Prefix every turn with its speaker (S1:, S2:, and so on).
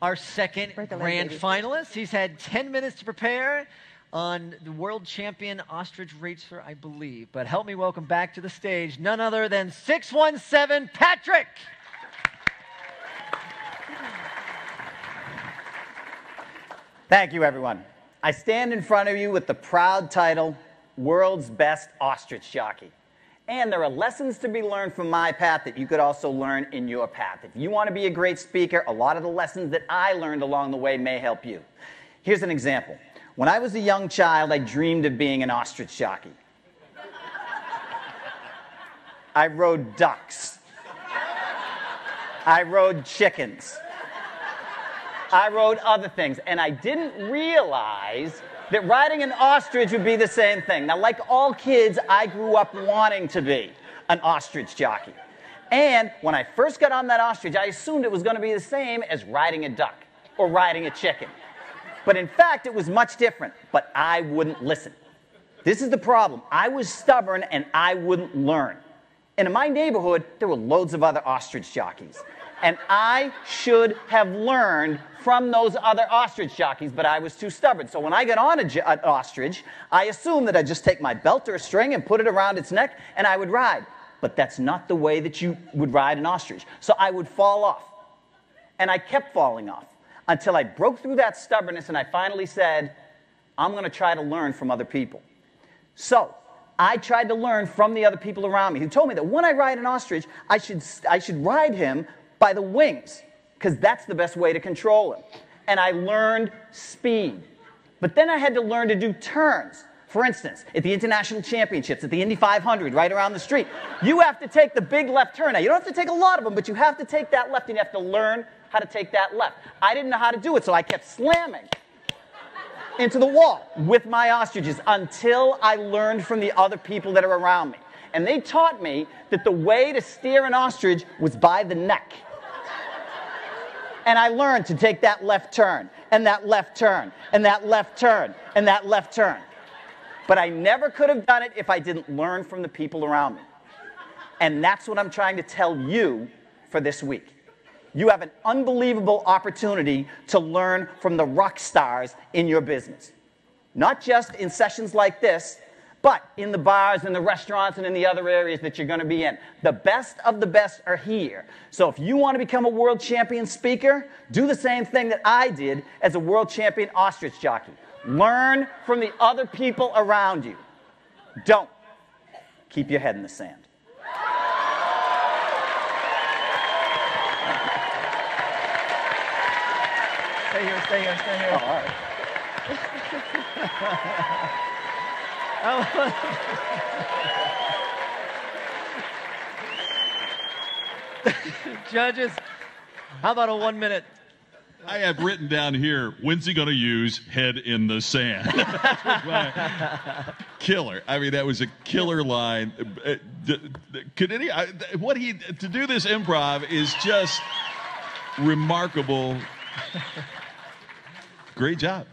S1: our second grand finalist. He's had 10 minutes to prepare on the world champion ostrich racer, I believe. But help me welcome back to the stage none other than 617 Patrick.
S2: Thank you, everyone. I stand in front of you with the proud title, World's Best Ostrich Jockey. And there are lessons to be learned from my path that you could also learn in your path. If you want to be a great speaker, a lot of the lessons that I learned along the way may help you. Here's an example. When I was a young child, I dreamed of being an ostrich jockey. I rode ducks. I rode chickens. I rode other things, and I didn't realize that riding an ostrich would be the same thing. Now, like all kids, I grew up wanting to be an ostrich jockey. And when I first got on that ostrich, I assumed it was going to be the same as riding a duck or riding a chicken. But in fact, it was much different, but I wouldn't listen. This is the problem. I was stubborn, and I wouldn't learn. And in my neighborhood, there were loads of other ostrich jockeys. And I should have learned from those other ostrich jockeys, but I was too stubborn. So when I got on an ostrich, I assumed that I'd just take my belt or a string and put it around its neck, and I would ride. But that's not the way that you would ride an ostrich. So I would fall off. And I kept falling off until I broke through that stubbornness, and I finally said, I'm going to try to learn from other people. So I tried to learn from the other people around me who told me that when I ride an ostrich, I should ride him by the wings, because that's the best way to control him. And I learned speed. But then I had to learn to do turns. For instance, at the International Championships, at the Indy 500, right around the street, you have to take the big left turn. Now, you don't have to take a lot of them, but you have to take that left, and you have to learn how to take that left. I didn't know how to do it, so I kept slamming into the wall with my ostriches until I learned from the other people that are around me. And they taught me that the way to steer an ostrich was by the neck. And I learned to take that left turn, and that left turn, and that left turn, and that left turn. But I never could have done it if I didn't learn from the people around me. And that's what I'm trying to tell you for this week. You have an unbelievable opportunity to learn from the rock stars in your business. Not just in sessions like this, but in the bars, in the restaurants, and in the other areas that you're going to be in. The best of the best are here. So if you want to become a world champion speaker, do the same thing that I did as a world champion ostrich jockey. Learn from the other people around you. Don't keep your head in the sand.
S1: Stay here, stay here, stay here.
S2: Oh, all right.
S1: Judges, how about a 1 minute?
S3: I have written down here, when's he going to use head in the sand? Killer. I mean, that was a killer line. Could any, to do this improv is just remarkable. Great job.